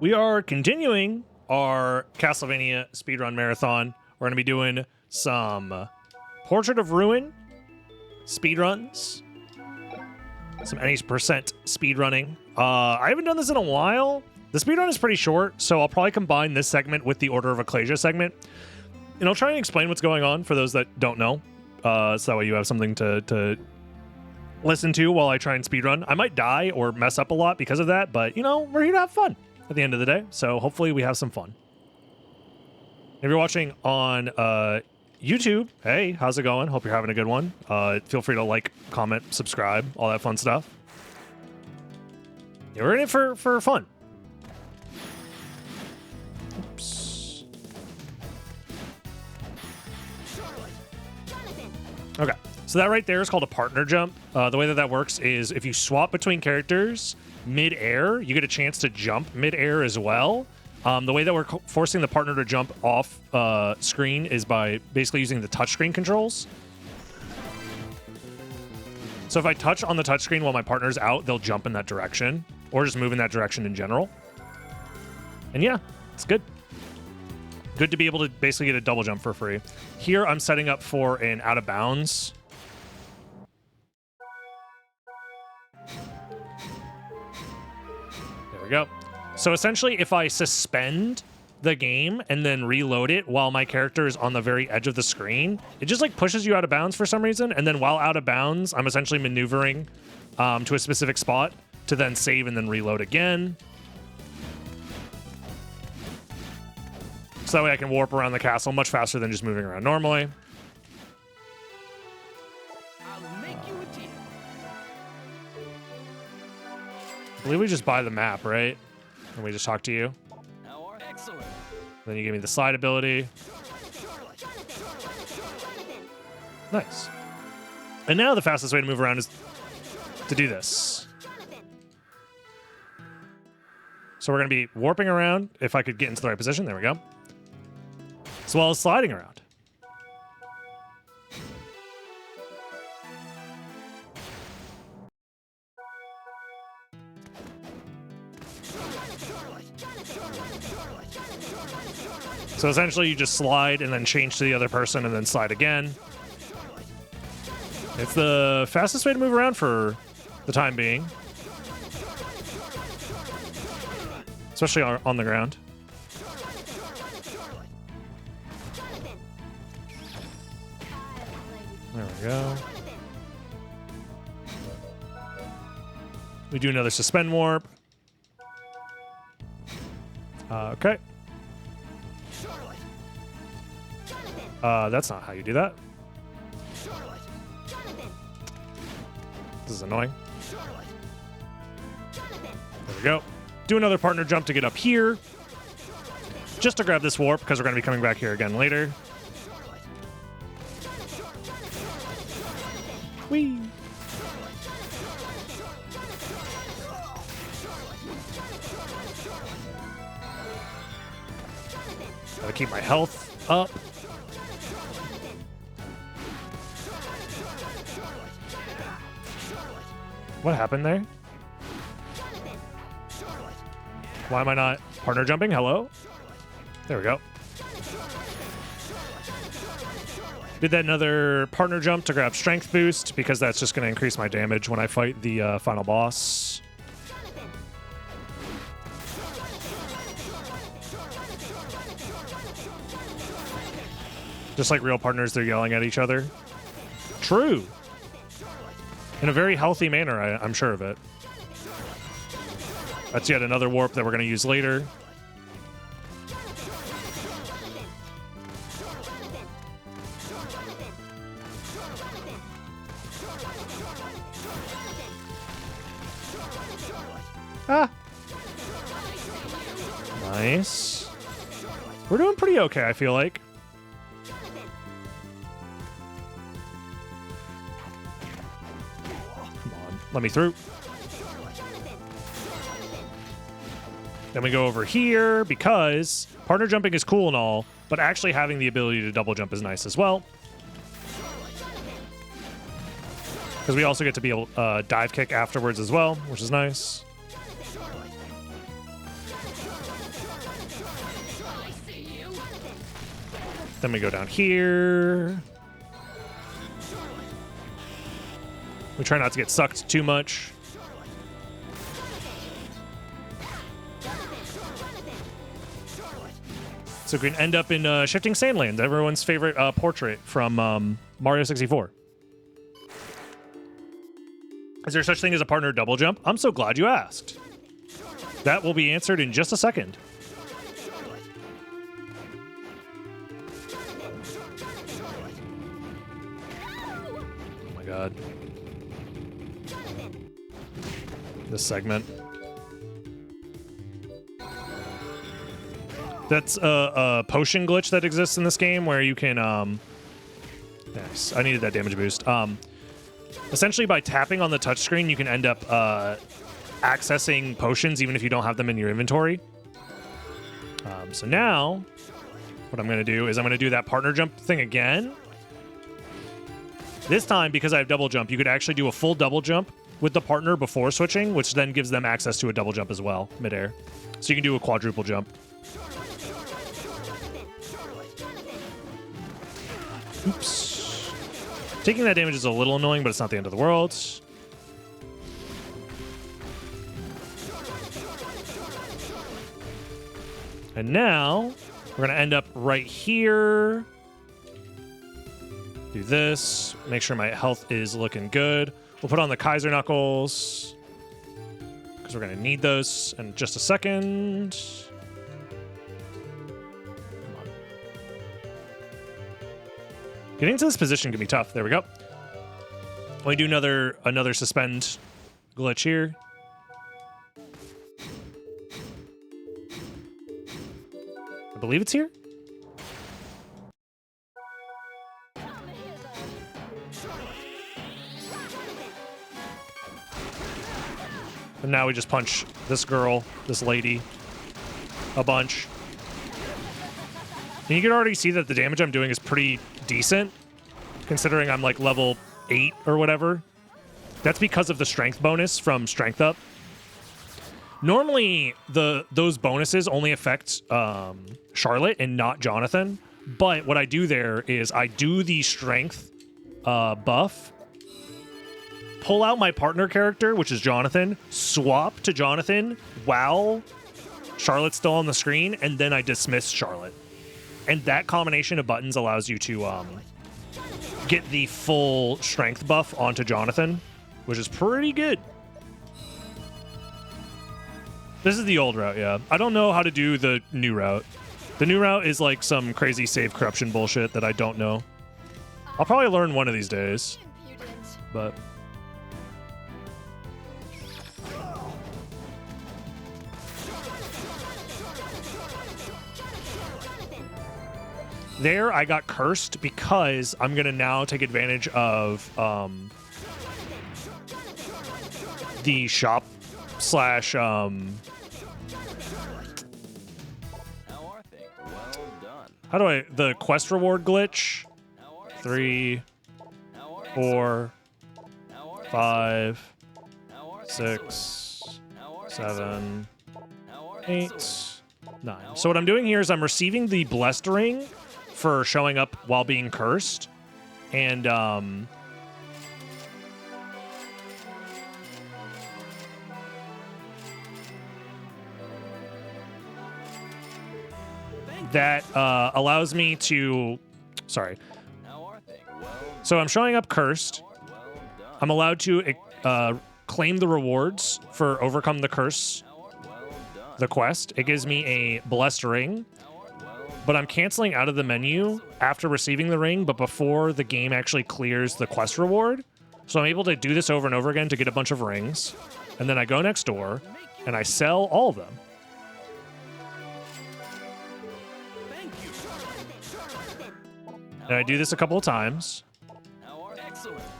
we are continuing our Castlevania speedrun marathon. We're going to be doing some Portrait of Ruin speedruns, some 80% speedrunning. I haven't done this in a while. The speedrun is pretty short, so I'll probably combine this segment with the Order of Ecclesia segment. And I'll try and explain what's going on for those that don't know. So that way you have something to listen to while I try and speedrun. I might die or mess up a lot because of that, but, you know, we're here to have fun at the end of the day. So hopefully we have some fun. If you're watching on YouTube, hey, how's it going? Hope you're having a good one. Feel free to like, comment, subscribe, all that fun stuff. Yeah, we're in it for fun. Oops. Okay, so that right there is called a partner jump. The way that works is if you swap between characters mid-air, you get a chance to jump mid-air as well. The way that we're forcing the partner to jump off screen is by basically using the touchscreen controls. So if I touch on the touchscreen while my partner's out, they'll jump in that direction, or just move in that direction in general. And yeah, it's good. Good to be able to basically get a double jump for free. Here, I'm setting up for an out of bounds. There we go. So essentially, if I suspend the game and then reload it while my character is on the very edge of the screen, it just like pushes you out of bounds for some reason. And then while out of bounds, I'm essentially maneuvering to a specific spot to then save and then reload again. So that way I can warp around the castle much faster than just moving around normally. I'll make you a deal. I believe we just buy the map, right? And we just talk to you. Excellent. Then you give me the slide ability. Nice. And now the fastest way to move around is to do this. So we're going to be warping around. If I could get into the right position. There we go. As well as sliding around. So essentially you just slide and then change to the other person and then slide again. It's the fastest way to move around for the time being. Especially on the ground. There we go. We do another suspend warp. Okay. That's not how you do that. This is annoying. There we go. Do another partner jump to get up here. Just to grab this warp, because we're going to be coming back here again later. Whee! Gotta keep my health up. What happened there? Why am I not partner jumping? Hello? There we go. Did that another partner jump to grab strength boost, because that's just going to increase my damage when I fight the final boss. Just like real partners, they're yelling at each other. True. In a very healthy manner, I'm sure of it. That's yet another warp that we're going to use later. Ah! Nice. We're doing pretty okay, I feel like. Let me through. Then we go over here because partner jumping is cool and all, but actually having the ability to double jump is nice as well. Because we also get to be able dive kick afterwards as well, which is nice. Then we go down here. We try not to get sucked too much. So we can end up in Shifting Sandland, everyone's favorite portrait from Mario 64. Is there such thing as a partner double jump? I'm so glad you asked. That will be answered in just a second. Oh my god. This segment. That's a potion glitch that exists in this game where you can nice. I needed that damage boost. Essentially by tapping on the touchscreen you can end up accessing potions even if you don't have them in your inventory. So now what I'm gonna do is I'm gonna do that partner jump thing again. This time, because I have double jump, you could actually do a full double jump with the partner before switching, which then gives them access to a double jump as well, midair. So you can do a quadruple jump. Oops. Taking that damage is a little annoying, but it's not the end of the world. And now, we're going to end up right here. Do this. Make sure my health is looking good. We'll put on the Kaiser Knuckles, because we're going to need those in just a second. Getting to this position can be tough. There we go. Let me do another suspend glitch here. I believe it's here. And now we just punch this girl, this lady, a bunch. And you can already see that the damage I'm doing is pretty decent, considering I'm like level 8 or whatever. That's because of the strength bonus from Strength Up. Normally, those bonuses only affect Charlotte and not Jonathan. But what I do there is I do the strength buff, pull out my partner character, which is Jonathan, swap to Jonathan while Charlotte's still on the screen, and then I dismiss Charlotte. And that combination of buttons allows you to get the full strength buff onto Jonathan, which is pretty good. This is the old route, yeah. I don't know how to do the new route. The new route is like some crazy save corruption bullshit that I don't know. I'll probably learn one of these days, but... There, I got cursed because I'm going to now take advantage of the shop slash... How do I... The quest reward glitch. 3, 4, 5, 6, 7, 8, 9. So what I'm doing here is I'm receiving the blessed ring for showing up while being cursed, and that allows me to, sorry. So I'm showing up cursed. I'm allowed to claim the rewards for overcome the curse, the quest. It gives me a blessed ring, but I'm canceling out of the menu after receiving the ring, but before the game actually clears the quest reward. So I'm able to do this over and over again to get a bunch of rings. And then I go next door and I sell all of them. And I do this a couple of times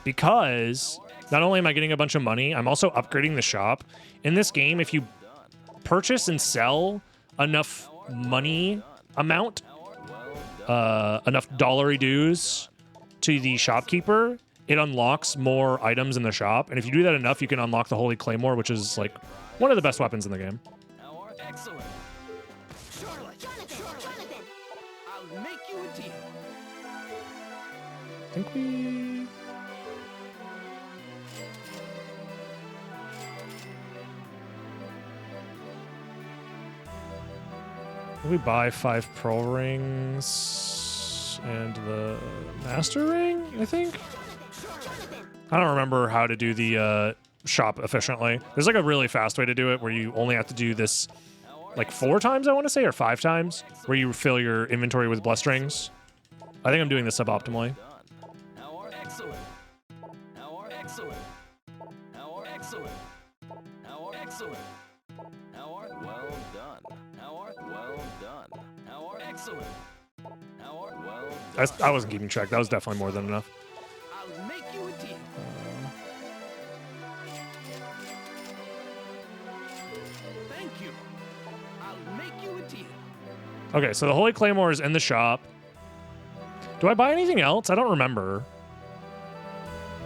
because not only am I getting a bunch of money, I'm also upgrading the shop. In this game, if you purchase and sell enough money amount, enough dollary dues to the shopkeeper, it unlocks more items in the shop. And if you do that enough, you can unlock the Holy Claymore, which is like one of the best weapons in the game. I'll make you a deal. I think we... We buy 5 pearl rings and the master ring, I think? I don't remember how to do the shop efficiently. There's like a really fast way to do it where you only have to do this like 4 times, I want to say, or 5 times, where you fill your inventory with blessed rings. I think I'm doing this suboptimally. Now are excellent. Now are excellent. Now are excellent. Now are excellent. Now are well done. Now are well done. Now are excellent. Now are well done. I wasn't keeping track. That was definitely more than enough. I'll make you a deal. Thank you. I'll make you a deal. Okay, so the Holy Claymore is in the shop. Do I buy anything else? I don't remember.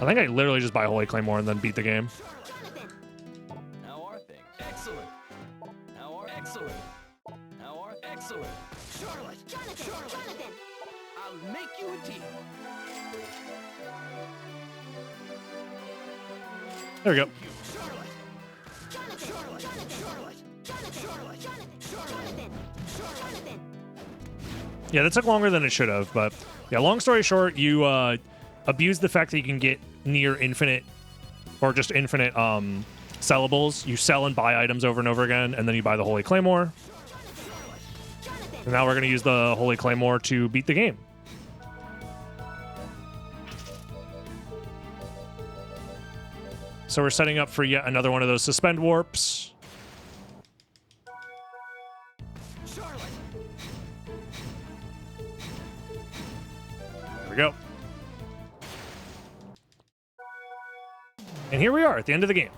I think I literally just buy Holy Claymore and then beat the game. Now are things excellent. Now are excellent. Now are excellent. Charlotte, Jonathan. I'll make you a deal. There we go. Yeah, that took longer than it should have, but yeah, long story short, you abuse the fact that you can get near infinite or just infinite sellables. You sell and buy items over and over again, and then you buy the Holy Claymore. And now we're going to use the Holy Claymore to beat the game. So we're setting up for yet another one of those suspend warps. There we go. And here we are at the end of the game.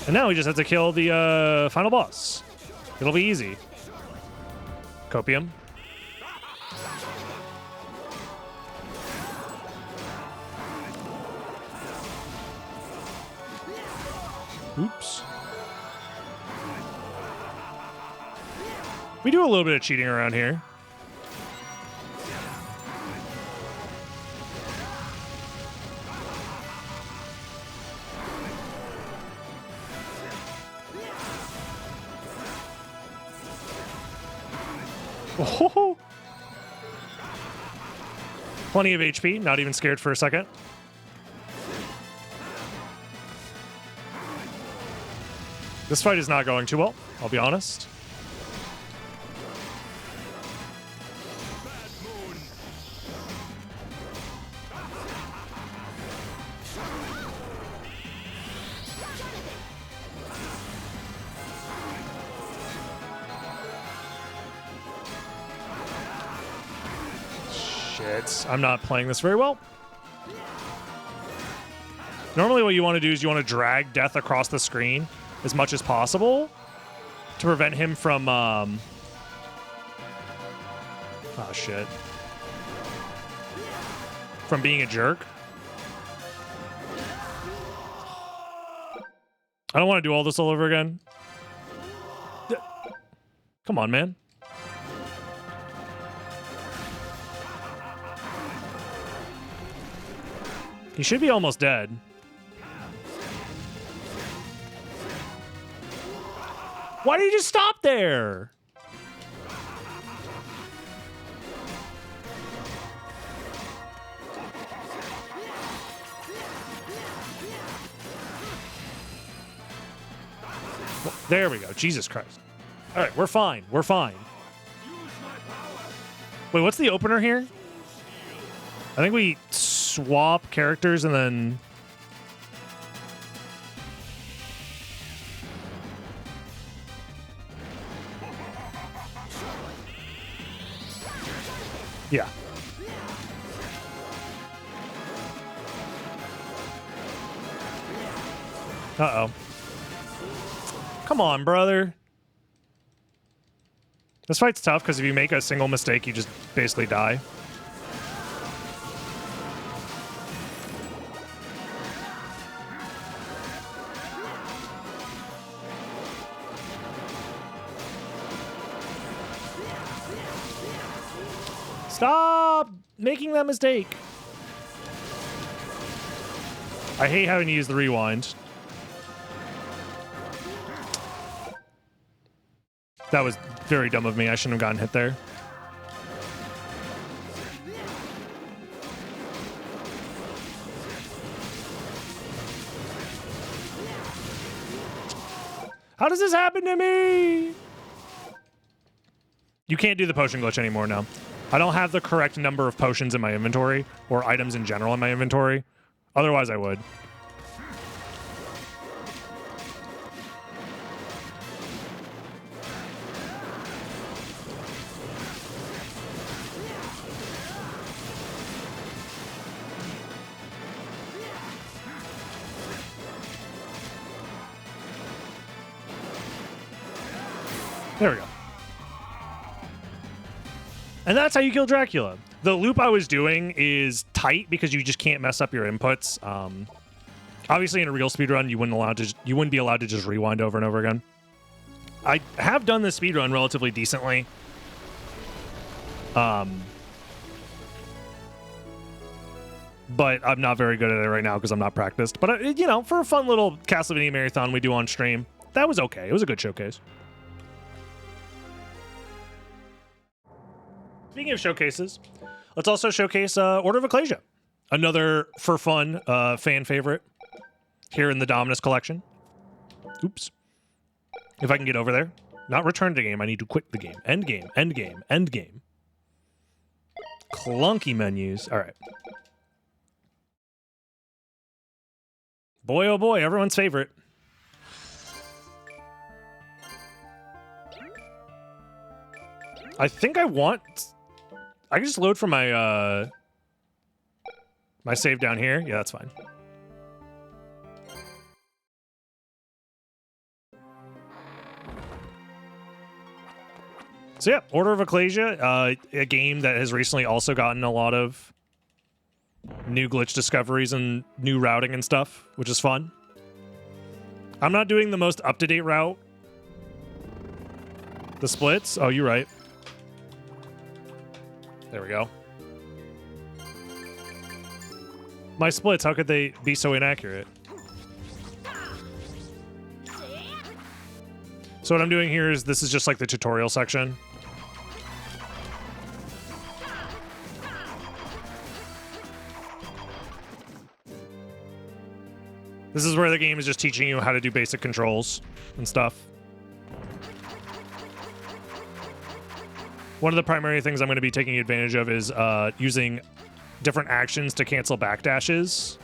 And now we just have to kill the final boss. It'll be easy. Copium. Oops. We do a little bit of cheating around here. Oh, plenty of HP, not even scared for a second. This fight is not going too well, I'll be honest. Shit, I'm not playing this very well. Normally what you want to do is you want to drag Death across the screen as much as possible to prevent him from oh shit, from being a jerk. I don't want to do all this all over again. Come on, man. He should be almost dead. Why did you just stop there? Well, there we go. Jesus Christ. All right, we're fine. We're fine. Wait, what's the opener here? I think we swap characters and then... Yeah. Uh-oh. Come on, brother. This fight's tough because if you make a single mistake, you just basically die. Stop making that mistake. I hate having to use the rewind. That was very dumb of me. I shouldn't have gotten hit there. How does this happen to me? You can't do the potion glitch anymore now. I don't have the correct number of potions in my inventory or items in general in my inventory. Otherwise, I would. There we go. And that's how you kill Dracula. The loop I was doing is tight because you just can't mess up your inputs. Obviously, in a real speedrun, you wouldn't be allowed to just rewind over and over again. I have done this speedrun relatively decently. But I'm not very good at it right now because I'm not practiced. But, you know, for a fun little Castlevania marathon we do on stream, that was okay. It was a good showcase. Speaking of showcases, let's also showcase Order of Ecclesia, another for fun fan favorite here in the Dominus collection. Oops. If I can get over there. Not return to game, I need to quit the game. End game, end game, end game. Clunky menus. All right. Boy, oh boy, everyone's favorite. I think I can just load from my my save down here. Yeah, that's fine. So yeah, Order of Ecclesia, a game that has recently also gotten a lot of new glitch discoveries and new routing and stuff, which is fun. I'm not doing the most up-to-date route. The splits? Oh, you're right. There we go. My splits, how could they be so inaccurate? So what I'm doing here is this is just like the tutorial section. This is where the game is just teaching you how to do basic controls and stuff. One of the primary things I'm going to be taking advantage of is using different actions to cancel backdashes.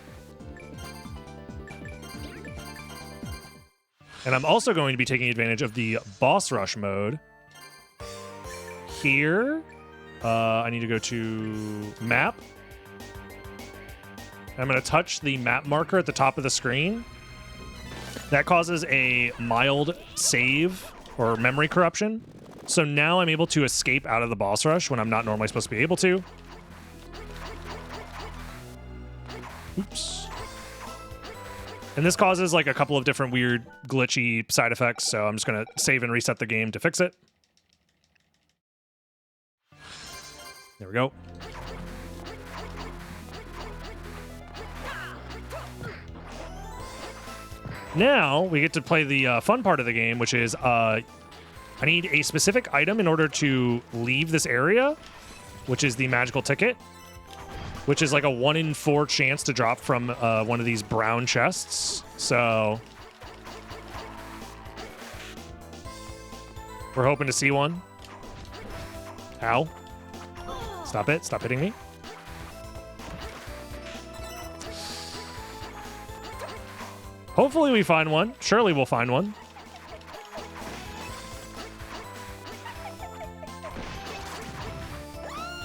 And I'm also going to be taking advantage of the boss rush mode. Here, I need to go to map. I'm going to touch the map marker at the top of the screen. That causes a mild save or memory corruption. So now I'm able to escape out of the boss rush when I'm not normally supposed to be able to. Oops. And this causes like a couple of different weird glitchy side effects, so I'm just going to save and reset the game to fix it. There we go. Now we get to play the fun part of the game, which is I need a specific item in order to leave this area, which is the magical ticket, which is like a 1 in 4 chance to drop from one of these brown chests. So we're hoping to see one. Ow. Stop it. Stop hitting me. Hopefully we find one. Surely we'll find one.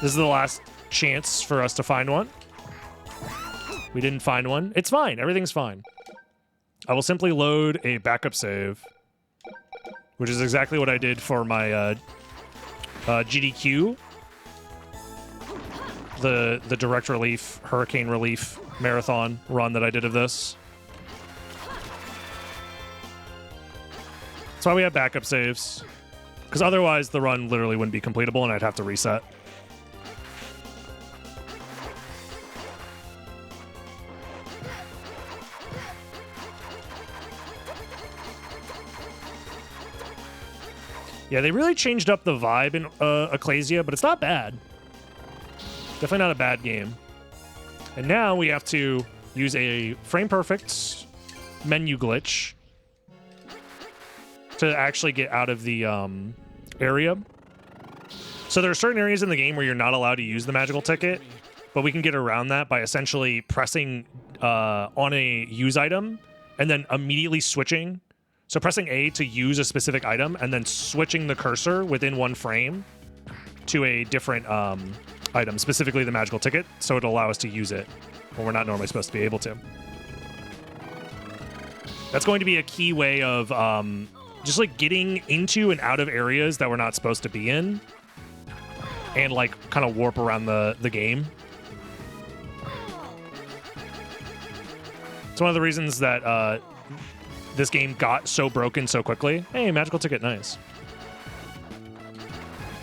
This is the last chance for us to find one. We didn't find one. It's fine. Everything's fine. I will simply load a backup save, which is exactly what I did for my GDQ, the direct relief, hurricane relief marathon run that I did of this. That's why we have backup saves, because otherwise the run literally wouldn't be completable and I'd have to reset. Yeah, they really changed up the vibe in Ecclesia, but it's not bad. Definitely not a bad game. And now we have to use a frame perfect menu glitch to actually get out of the area. So there are certain areas in the game where you're not allowed to use the magical ticket, but we can get around that by essentially pressing on a use item and then immediately switching. So pressing A to use a specific item and then switching the cursor within one frame to a different item, specifically the magical ticket, so it'll allow us to use it when we're not normally supposed to be able to. That's going to be a key way of just like getting into and out of areas that we're not supposed to be in and like kind of warp around the game. It's one of the reasons that this game got so broken so quickly. Hey, magical ticket, nice.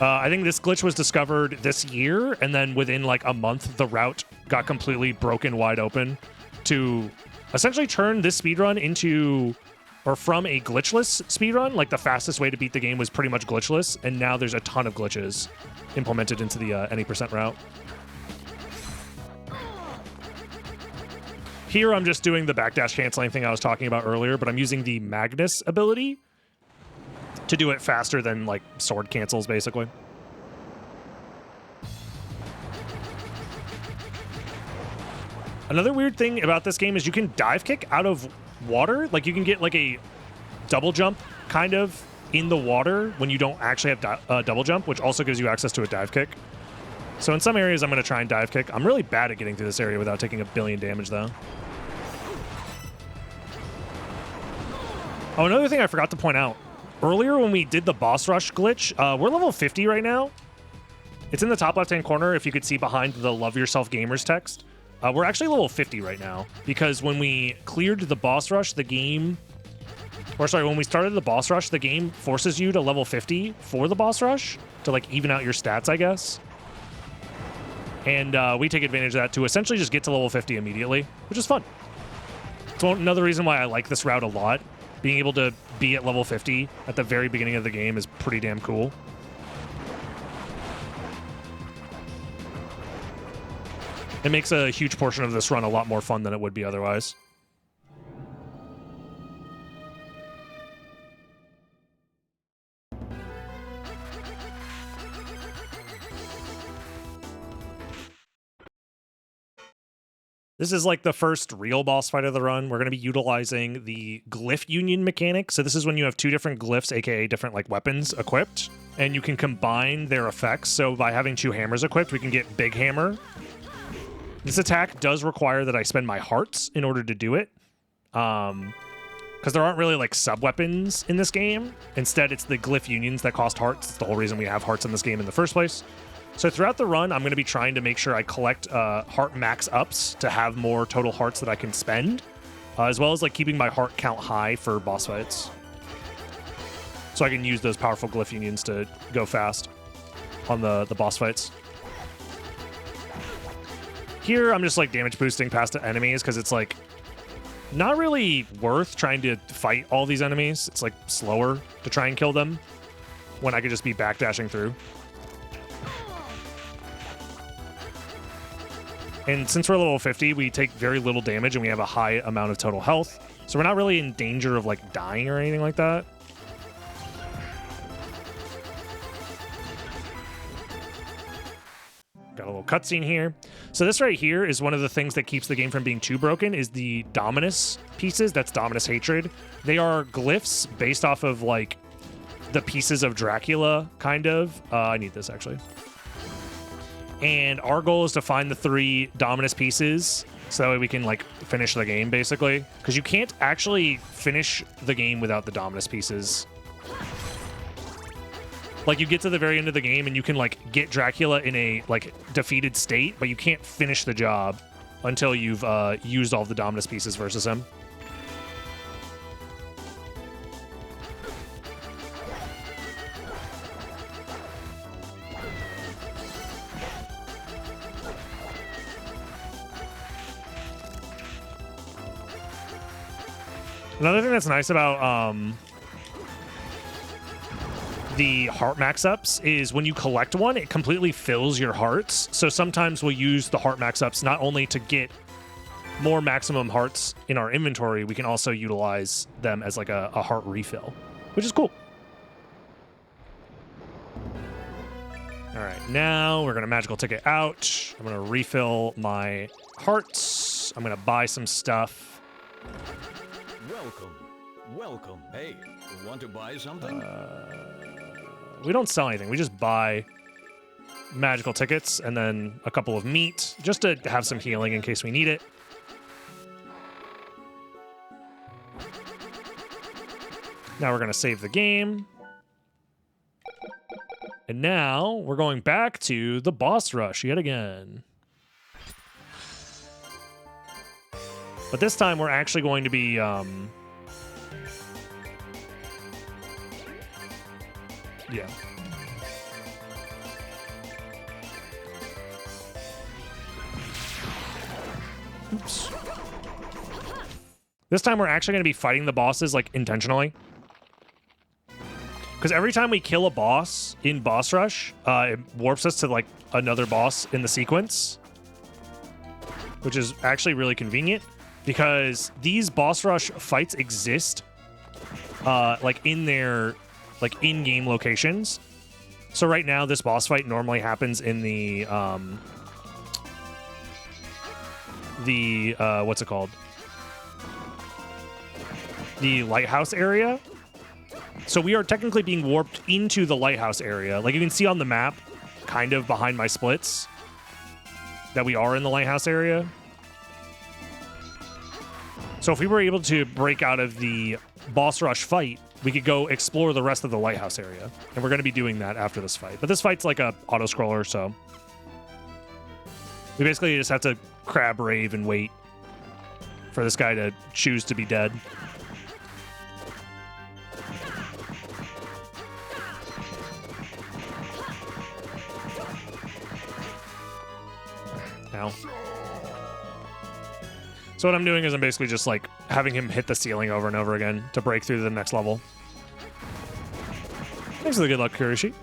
I think this glitch was discovered this year, and then within like a month, the route got completely broken wide open to essentially turn this speedrun into, or from a glitchless speedrun, like the fastest way to beat the game was pretty much glitchless, and now there's a ton of glitches implemented into the any percent route. Here I'm just doing the backdash canceling thing I was talking about earlier, but I'm using the Magnus ability to do it faster than like sword cancels, basically. Another weird thing about this game is you can dive kick out of water. Like you can get like a double jump kind of in the water when you don't actually have double jump, which also gives you access to a dive kick. So in some areas I'm going to try and dive kick. I'm really bad at getting through this area without taking a billion damage though. Oh, another thing I forgot to point out. Earlier when we did the boss rush glitch, we're level 50 right now. It's in the top left-hand corner if you could see behind the Love Yourself Gamers text. We're actually level 50 right now because when we cleared the boss rush, the game... Or sorry, when we started the boss rush, the game forces you to level 50 for the boss rush to like even out your stats, I guess. And we take advantage of that to essentially just get to level 50 immediately, which is fun. It's another reason why I like this route a lot. Being able to be at level 50 at the very beginning of the game is pretty damn cool. It makes a huge portion of this run a lot more fun than it would be otherwise. This is like the first real boss fight of the run. We're going to be utilizing the glyph union mechanic. So this is when you have two different glyphs, aka different like weapons equipped, and you can combine their effects. So by having two hammers equipped, we can get Big Hammer. This attack does require that I spend my hearts in order to do it. Because there aren't really like sub-weapons in this game. Instead, it's the glyph unions that cost hearts. It's the whole reason we have hearts in this game in the first place. So throughout the run, I'm going to be trying to make sure I collect heart max ups to have more total hearts that I can spend, as well as like keeping my heart count high for boss fights. So I can use those powerful glyph unions to go fast on the boss fights. Here, I'm just like damage boosting past the enemies because it's like not really worth trying to fight all these enemies. It's like slower to try and kill them when I could just be backdashing through. And since we're level 50, we take very little damage and we have a high amount of total health. So we're not really in danger of like dying or anything like that. Got a little cutscene here. So this right here is one of the things that keeps the game from being too broken is the Dominus pieces. That's Dominus Hatred. They are glyphs based off of like the pieces of Dracula, kind of. I need this actually. And our goal is to find the 3 Dominus pieces so that way we can like finish the game basically. Because you can't actually finish the game without the Dominus pieces. Like you get to the very end of the game and you can like get Dracula in a like defeated state, but you can't finish the job until you've used all the Dominus pieces versus him. Another thing that's nice about the heart max-ups is when you collect one, it completely fills your hearts. So sometimes we'll use the heart max-ups not only to get more maximum hearts in our inventory, we can also utilize them as like a heart refill, which is cool. All right, now we're gonna magical ticket out. I'm gonna refill my hearts. I'm gonna buy some stuff. Welcome. Welcome. Hey, want to buy something? We don't sell anything. We just buy magical tickets and then a couple of meat just to have some healing in case we need it. Now we're going to save the game. And now we're going back to the boss rush yet again. But this time we're actually going to be... yeah. Oops. This time we're actually going to be fighting the bosses like intentionally. Because every time we kill a boss in boss rush, it warps us to like another boss in the sequence, which is actually really convenient because these boss rush fights exist like in their like in-game locations. So right now this boss fight normally happens in the what's it called? The lighthouse area. So we are technically being warped into the lighthouse area. Like you can see on the map, kind of behind my splits, that we are in the lighthouse area. So if we were able to break out of the boss rush fight, we could go explore the rest of the lighthouse area. And we're going to be doing that after this fight. But this fight's like a auto-scroller, so... we basically just have to crab rave and wait for this guy to choose to be dead. Ow. So what I'm doing is I'm basically just like having him hit the ceiling over and over again to break through to the next level. Thanks for the good luck, Kurishi.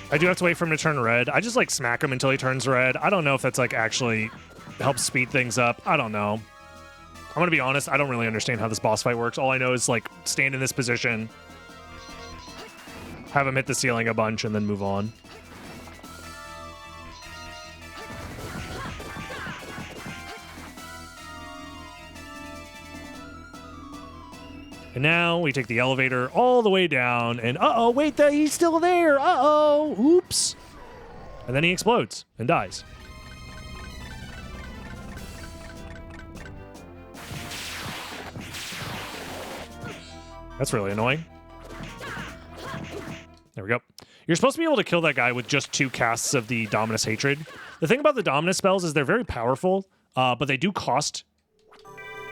I do have to wait for him to turn red. I just like smack him until he turns red. I don't know if that's like actually helps speed things up. I don't know. I'm gonna be honest, I don't really understand how this boss fight works. All I know is like stand in this position, have him hit the ceiling a bunch, and then move on. And now we take the elevator all the way down, and uh-oh, wait, he's still there. Uh-oh, oops. And then he explodes and dies. That's really annoying. There we go. You're supposed to be able to kill that guy with just 2 casts of the Dominus Hatred. The thing about the Dominus spells is they're very powerful, but they do cost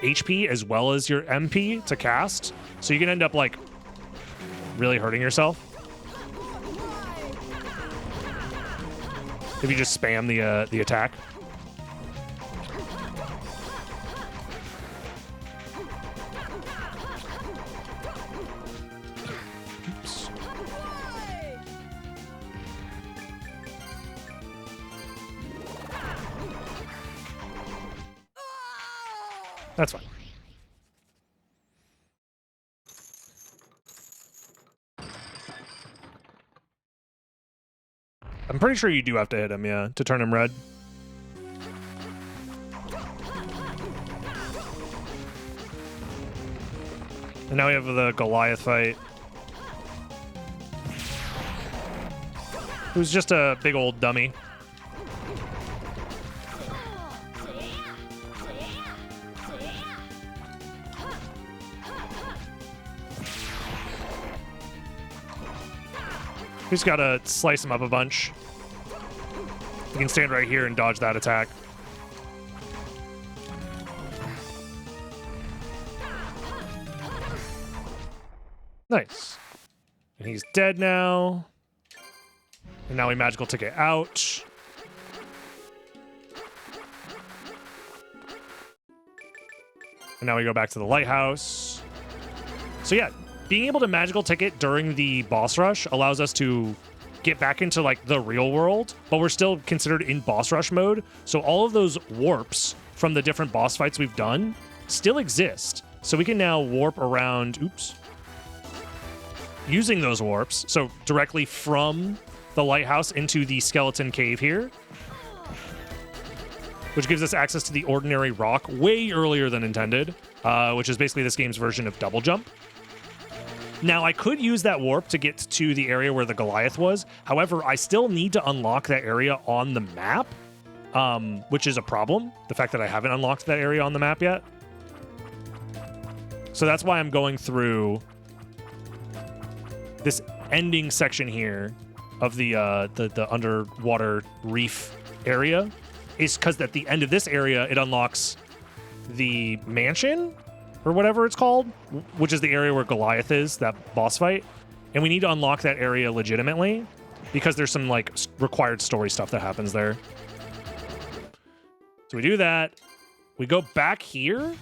HP as well as your MP to cast. So you can end up, like, really hurting yourself if you just spam the attack. That's fine. I'm pretty sure you do have to hit him, yeah, to turn him red. And now we have the Goliath fight. Who's just a big old dummy. We just gotta slice him up a bunch. You can stand right here and dodge that attack. Nice. And he's dead now. And now we magical ticket out. And now we go back to the lighthouse. So yeah, being able to magical ticket during the boss rush allows us to get back into like the real world, but we're still considered in boss rush mode. So all of those warps from the different boss fights we've done still exist. So we can now warp around, using those warps. So directly from the lighthouse into the skeleton cave here, which gives us access to the ordinary rock way earlier than intended, which is basically this game's version of double jump. Now, I could use that warp to get to the area where the Goliath was. However, I still need to unlock that area on the map, which is a problem. The fact that I haven't unlocked that area on the map yet. So that's why I'm going through this ending section here of the underwater reef area, is because at the end of this area, it unlocks the mansion or whatever it's called, which is the area where Goliath is, that boss fight. And we need to unlock that area legitimately because there's some like required story stuff that happens there. So we do that. We go back here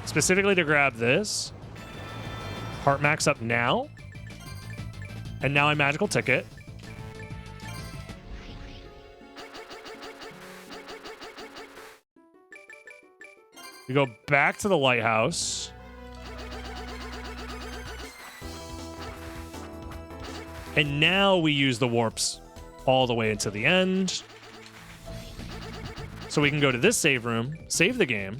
specifically to grab this. Heart max up now. And now I magical ticket. We go back to the lighthouse. And now we use the warps all the way into the end. So we can go to this save room, save the game,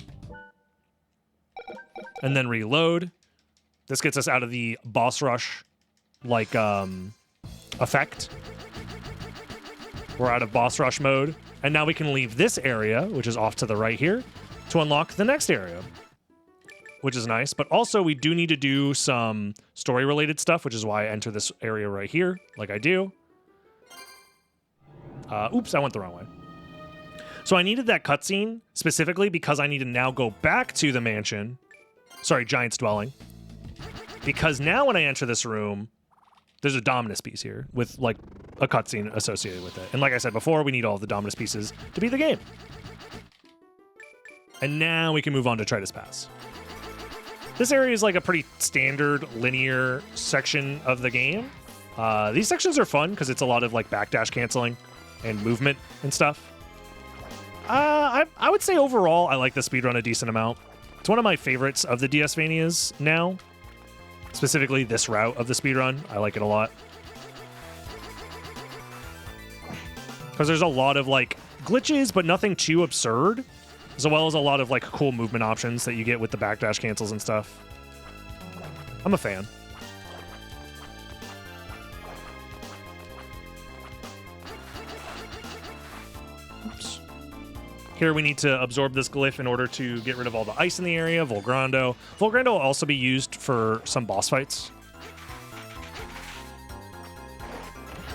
and then reload. This gets us out of the boss rush like effect. We're out of boss rush mode. And now we can leave this area, which is off to the right here, to unlock the next area, which is nice. But also we do need to do some story related stuff, which is why I enter this area right here, like I do. Oops, I went the wrong way. So I needed that cutscene specifically because I need to now go back to the mansion. Sorry, Giant's Dwelling. Because now when I enter this room, there's a Dominus piece here with like a cutscene associated with it. And like I said before, we need all of the Dominus pieces to beat the game. And now we can move on to Tritus Pass. This area is like a pretty standard linear section of the game. These sections are fun because it's a lot of like backdash canceling and movement and stuff. I would say overall, I like the speedrun a decent amount. It's one of my favorites of the DSvanias now. Specifically this route of the speedrun. I like it a lot. Because there's a lot of like glitches, but nothing too absurd. As well as a lot of like cool movement options that you get with the backdash cancels and stuff. I'm a fan. Oops. Here we need to absorb this glyph in order to get rid of all the ice in the area, Volgrando. Volgrando will also be used for some boss fights.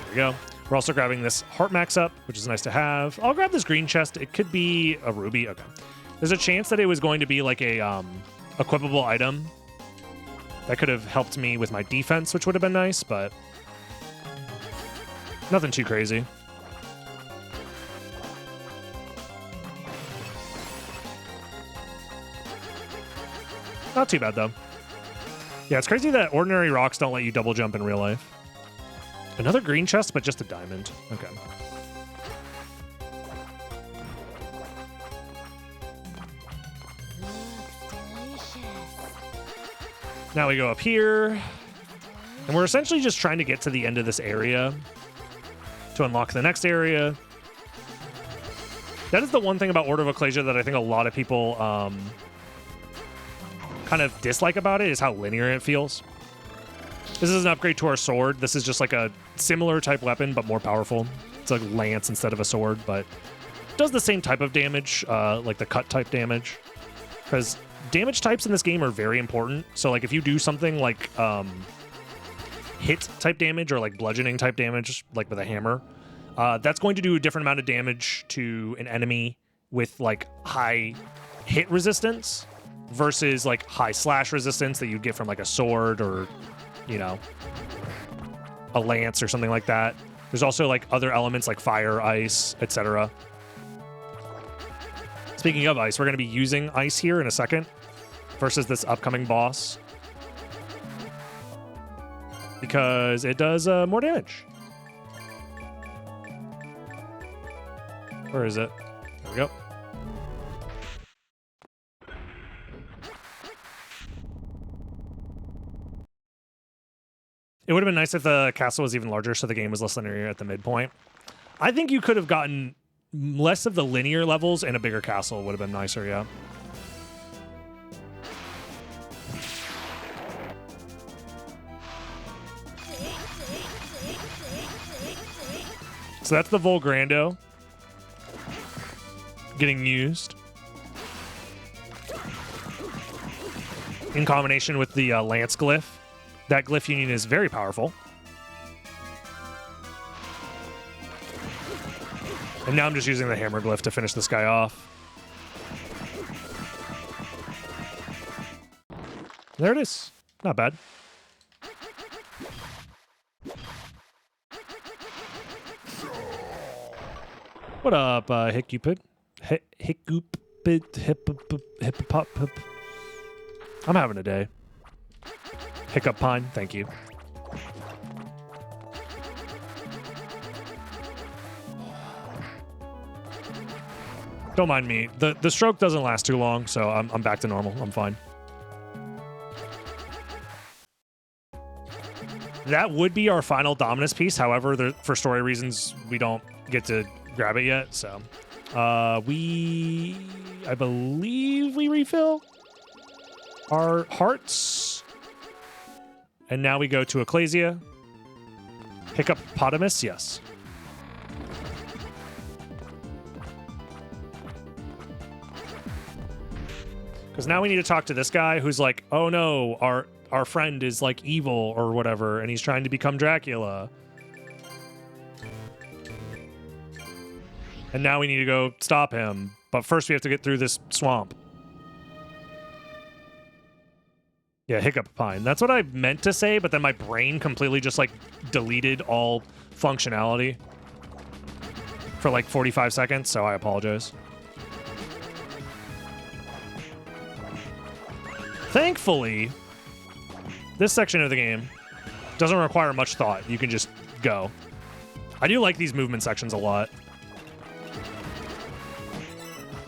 There we go. We're also grabbing this heart max up, which is nice to have. I'll grab this green chest. It could be a ruby. Okay. There's a chance that it was going to be like a equipable item that could have helped me with my defense, which would have been nice, but nothing too crazy. Not too bad, though. Yeah, it's crazy that ordinary rocks don't let you double jump in real life. Another green chest, but just a diamond. Okay. Now we go up here. And we're essentially just trying to get to the end of this area to unlock the next area. That is the one thing about Order of Ecclesia that I think a lot of people kind of dislike about it, is how linear it feels. This is an upgrade to our sword. This is just like a similar type weapon, but more powerful. It's like lance instead of a sword, but does the same type of damage, like the cut type damage. Because damage types in this game are very important. So like if you do something like hit type damage or like bludgeoning type damage, like with a hammer, that's going to do a different amount of damage to an enemy with like high hit resistance versus like high slash resistance that you'd get from like a sword or, you know, a lance or something like that. There's also like other elements like fire, ice, etc. Speaking of ice, we're going to be using ice here in a second versus this upcoming boss because it does more damage. Where is it? There we go. It would have been nice if the castle was even larger so the game was less linear at the midpoint. I think you could have gotten less of the linear levels and a bigger castle would have been nicer, yeah. So that's the Volgrando getting used in combination with the Lance glyph. That glyph union is very powerful. And now I'm just using the hammer glyph to finish this guy off. There it is. Not bad. What up, Hiccupid? Hiccupid, hippopop. I'm having a day. Hiccup Pine, thank you. Don't mind me. The stroke doesn't last too long, so I'm back to normal. I'm fine. That would be our final Dominus piece. However, for story reasons, we don't get to grab it yet. So, I believe we refill our hearts. And now we go to Ecclesia. Hiccupotamus, yes. Because now we need to talk to this guy who's like, oh no, our friend is like evil or whatever, and he's trying to become Dracula. And now we need to go stop him. But first we have to get through this swamp. Yeah, Hiccup Pine. That's what I meant to say, but then my brain completely just like deleted all functionality for like 45 seconds, so I apologize. Thankfully, this section of the game doesn't require much thought. You can just go. I do like these movement sections a lot.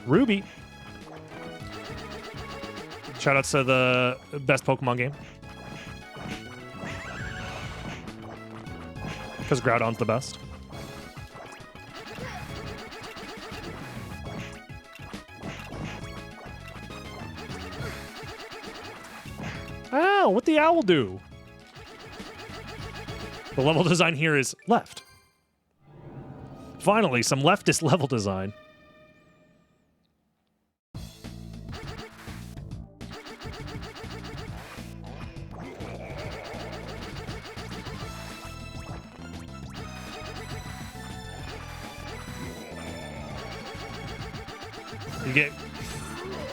Ruby. Shoutouts to the best Pokemon game. Because Groudon's the best. Ow, what'd the owl do? The level design here is left. Finally, some leftist level design. You get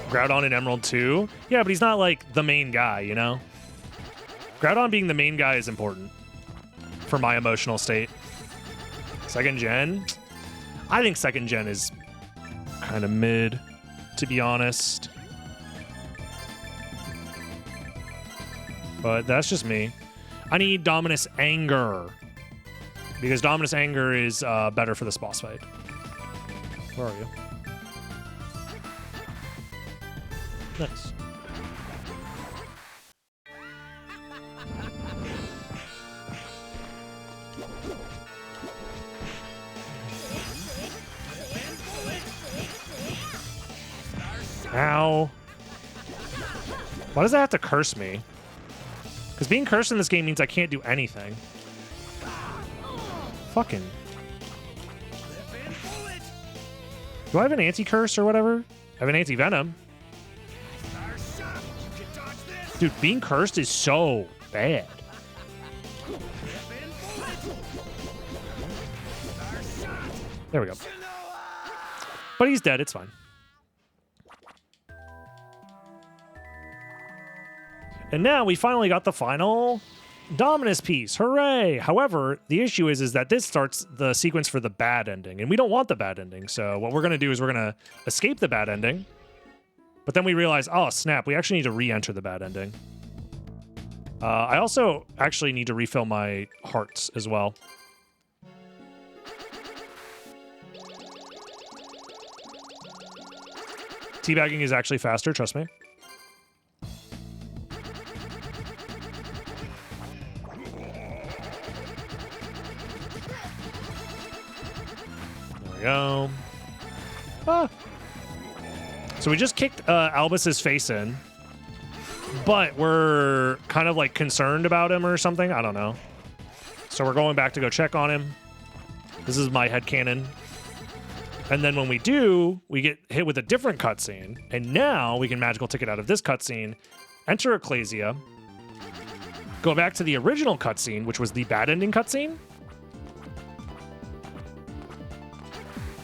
Groudon in Emerald 2. Yeah, but he's not like the main guy, you know? Groudon being the main guy is important for my emotional state. Second gen? I think second gen is kind of mid, to be honest. But that's just me. I need Dominus Anger. Because Dominus Anger is better for this boss fight. Where are you? Nice. Ow. Why does that have to curse me? Because being cursed in this game means I can't do anything. Fucking. Do I have an anti-curse or whatever? I have an anti-venom. Dude, being cursed is so bad. There we go. But he's dead, it's fine. And now we finally got the final Dominus piece, hooray! However, the issue is that this starts the sequence for the bad ending, and we don't want the bad ending. So what we're gonna do is we're gonna escape the bad ending, but then we realize, oh snap, we actually need to re-enter the bad ending. I also actually need to refill my hearts as well. Teabagging is actually faster, trust me. There we go. Ah. So we just kicked Albus's face in, but we're kind of like concerned about him or something. I don't know. So we're going back to go check on him. This is my headcanon. And then when we do, we get hit with a different cutscene. And now we can magical ticket out of this cutscene, enter Ecclesia, go back to the original cutscene, which was the bad ending cutscene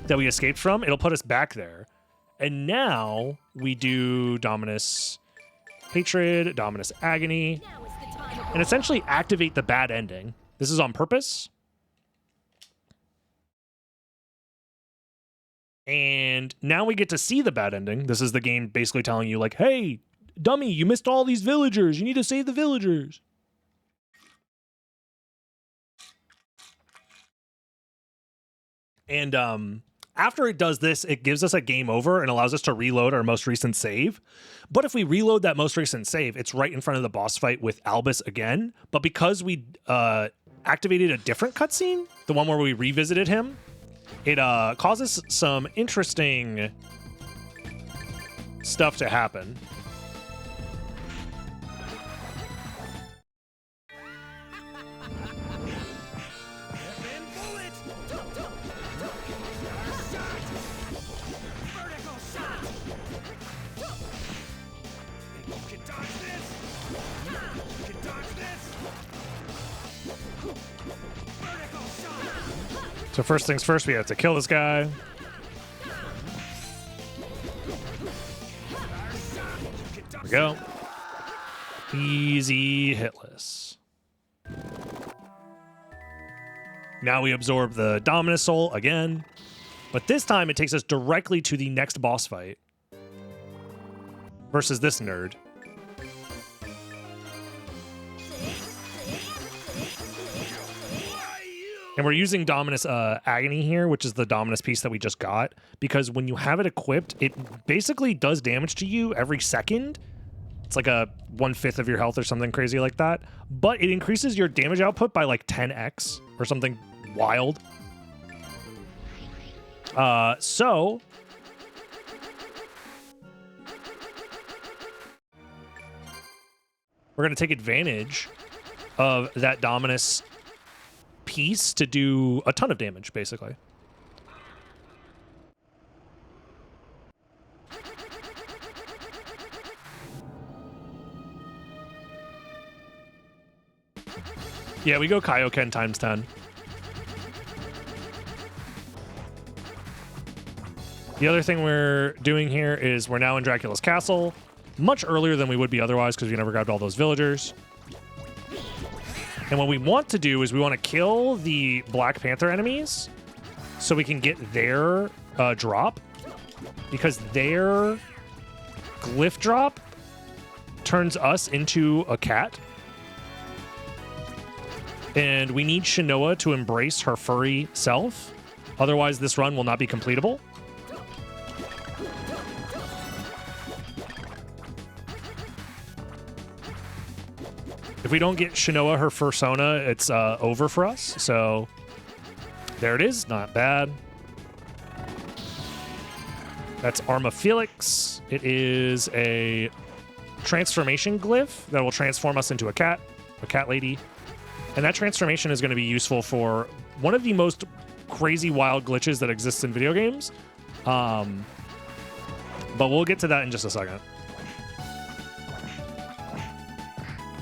that we escaped from. It'll put us back there. And now we do Dominus Hatred, Dominus Agony, and essentially activate the bad ending. This is on purpose. And now we get to see the bad ending. This is the game basically telling you, like, hey, dummy, you missed all these villagers. You need to save the villagers. And after it does this, it gives us a game over and allows us to reload our most recent save. But if we reload that most recent save, it's right in front of the boss fight with Albus again. But because we activated a different cutscene, the one where we revisited him, it causes some interesting stuff to happen. So first things first, we have to kill this guy. There we go. Easy hitless. Now we absorb the Dominus Soul again, but this time it takes us directly to the next boss fight versus this nerd. And we're using Dominus Agony here, which is the Dominus piece that we just got, because when you have it equipped, it basically does damage to you every second. It's like a 1/5 of your health or something crazy like that. But it increases your damage output by like 10x or something wild. So we're going to take advantage of that Dominus piece to do a ton of damage, basically. Yeah, we go Kaioken times 10. The other thing we're doing here is we're now in Dracula's castle, much earlier than we would be otherwise because we never grabbed all those villagers. And what we want to do is we want to kill the Black Panther enemies so we can get their drop, because their glyph drop turns us into a cat. And we need Shinoa to embrace her furry self. Otherwise, this run will not be completable. If we don't get Shinoa her fursona, it's over for us. So there it is. Not bad. That's Arma Felix. It is a transformation glyph that will transform us into a cat lady. And that transformation is going to be useful for one of the most crazy wild glitches that exists in video games. But we'll get to that in just a second.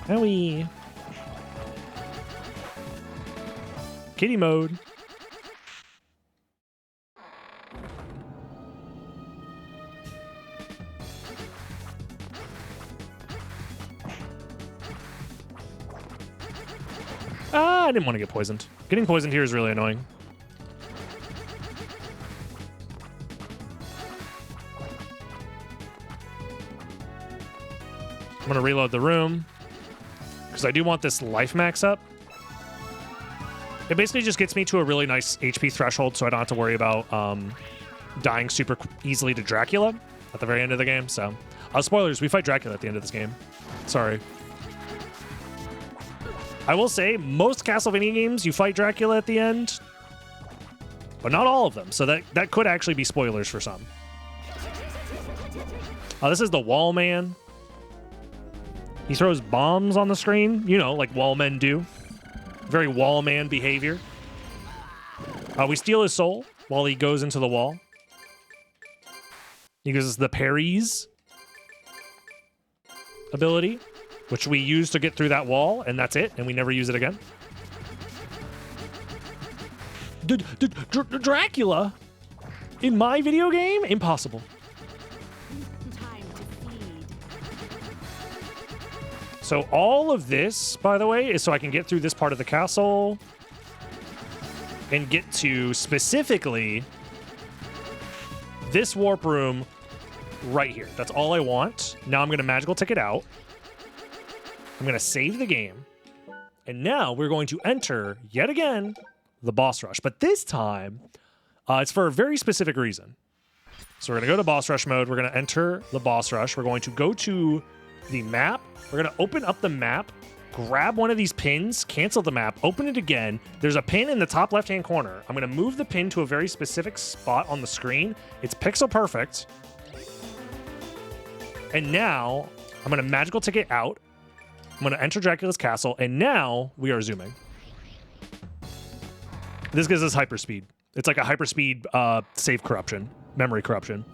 Owie. Kitty mode. I didn't want to get poisoned. Getting poisoned here is really annoying. I'm going to reload the room because I do want this life max up. It basically just gets me to a really nice HP threshold so I don't have to worry about dying super easily to Dracula at the very end of the game. So, spoilers, we fight Dracula at the end of this game. Sorry. I will say, most Castlevania games, you fight Dracula at the end, but not all of them. So that could actually be spoilers for some. This is the Wall Man. He throws bombs on the screen, you know, like wall men do. Very wall man behavior. We steal his soul while he goes into the wall. He gives us the parries ability, which we use to get through that wall, and that's it, and we never use it again. Dracula? In my video game? Impossible. So all of this, by the way, is so I can get through this part of the castle and get to specifically this warp room right here. That's all I want. Now I'm going to magical ticket out. I'm going to save the game. And now we're going to enter, yet again, the boss rush. But this time, it's for a very specific reason. So we're going to go to boss rush mode. We're going to enter the boss rush. We're going to go to the map. We're going to open up the map, grab one of these pins, cancel the map, open it again. There's a pin in the top left-hand corner. I'm going to move the pin to a very specific spot on the screen. It's pixel perfect. And now I'm going to magical ticket out. I'm going to enter Dracula's castle, and now we are zooming. This gives us hyperspeed. It's like a hyperspeed save corruption, memory corruption.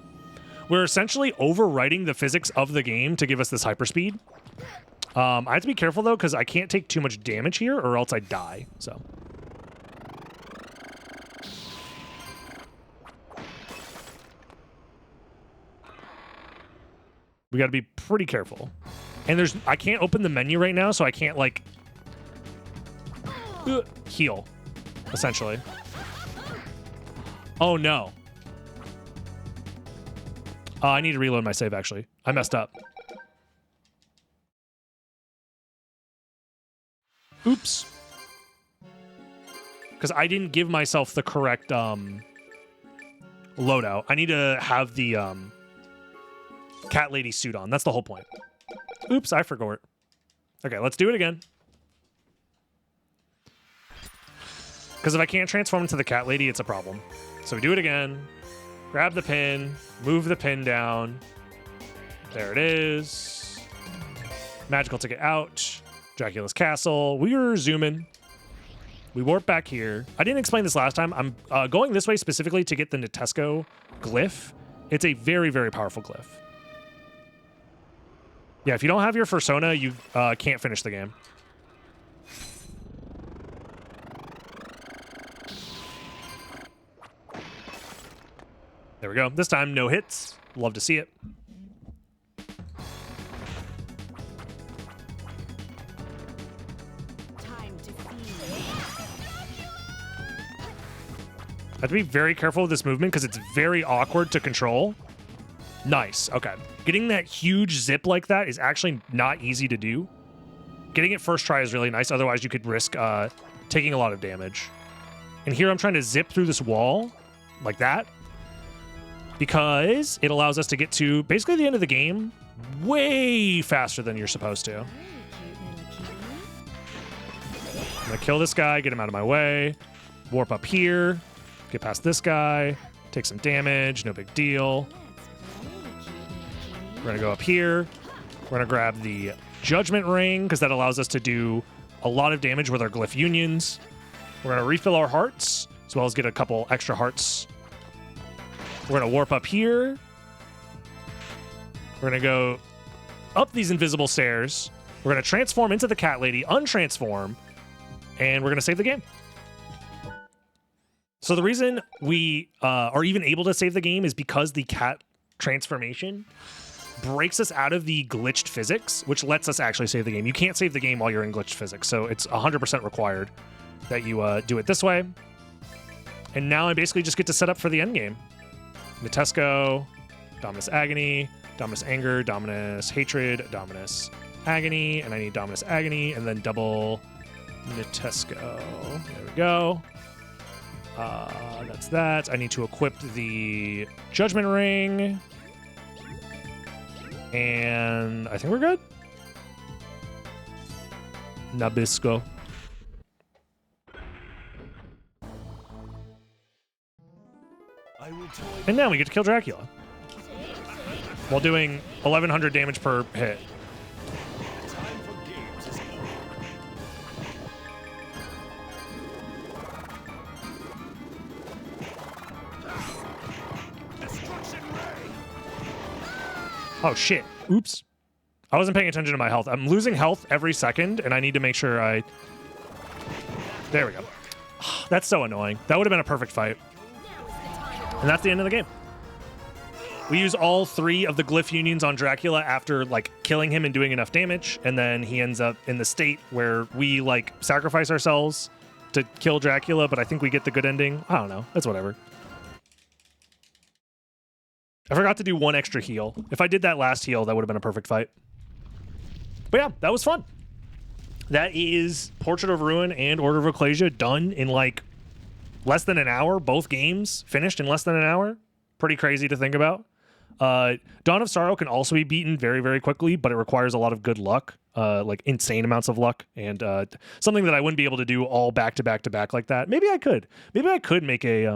We're essentially overwriting the physics of the game to give us this hyperspeed. I have to be careful, though, because I can't take too much damage here, or else I die. So we got to be pretty careful. And I can't open the menu right now, so I can't, like, heal, essentially. Oh, no. I need to reload my save, actually. I messed up. Oops. Because I didn't give myself the correct loadout. I need to have the cat lady suit on. That's the whole point. Oops, I forgot. Okay, let's do it again. Because if I can't transform into the cat lady, it's a problem. So we do it again. Grab the pin, move the pin down. There it is. Magical ticket out. Dracula's castle. We are zooming. We warp back here. I didn't explain this last time. I'm going this way specifically to get the Netesco glyph. It's a very, very powerful glyph. Yeah, if you don't have your Fursona, you can't finish the game. There we go. This time, no hits. Love to see it. I have to be very careful with this movement because it's very awkward to control. Nice. Okay. Getting that huge zip like that is actually not easy to do. Getting it first try is really nice. Otherwise, you could risk taking a lot of damage. And here I'm trying to zip through this wall like that because it allows us to get to basically the end of the game way faster than you're supposed to. I'm going to kill this guy, get him out of my way, warp up here. Get past this guy, take some damage, no big deal. We're going to go up here. We're going to grab the Judgment Ring because that allows us to do a lot of damage with our glyph unions. We're going to refill our hearts as well as get a couple extra hearts. We're going to warp up here. We're going to go up these invisible stairs. We're going to transform into the cat lady, untransform, and we're going to save the game. So the reason we are even able to save the game is because the cat transformation breaks us out of the glitched physics, which lets us actually save the game. You can't save the game while you're in glitched physics, so it's 100% required. that you do it this way. And now I basically just get to set up for the end game. Natesco, Dominus Agony, Dominus Anger, Dominus Hatred, Dominus Agony, and I need Dominus Agony, and then double Natesco. There we go. That's that. I need to equip the Judgment Ring. And I think we're good. Nabisco. And now we get to kill Dracula while doing 1100 damage per hit. Oh shit. Oops. I wasn't paying attention to my health. I'm losing health every second, and I need to make sure I... There we go. That's so annoying. That would have been a perfect fight. And that's the end of the game. We use all 3 of the glyph unions on Dracula after, like, killing him and doing enough damage, and then he ends up in the state where we, like, sacrifice ourselves to kill Dracula, but I think we get the good ending. I don't know. It's whatever. I forgot to do 1 extra heal. If I did that last heal, that would have been a perfect fight. But yeah, that was fun. That is Portrait of Ruin and Order of Ecclesia done in like less than an hour. Both games finished in less than an hour. Pretty crazy to think about. Dawn of Sorrow can also be beaten very, very quickly, but it requires a lot of good luck, like insane amounts of luck, and something that I wouldn't be able to do all back to back to back like that. Maybe I could. Maybe I could make a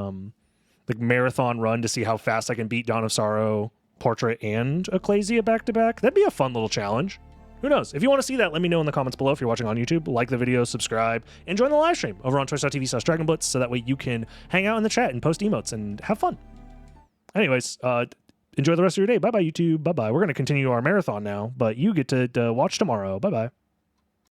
like marathon run to see how fast I can beat Dawn of Sorrow, Portrait, and Ecclesia back to back. That'd be a fun little challenge. Who knows? If you want to see that, let me know in the comments below. If you're watching on YouTube, like the video, subscribe, and join the live stream over on twitch.tv/DragonBlitz so that way you can hang out in the chat and post emotes and have fun. Anyways, enjoy the rest of your day. Bye-bye, YouTube. Bye-bye. We're going to continue our marathon now, but you get to watch tomorrow. Bye-bye.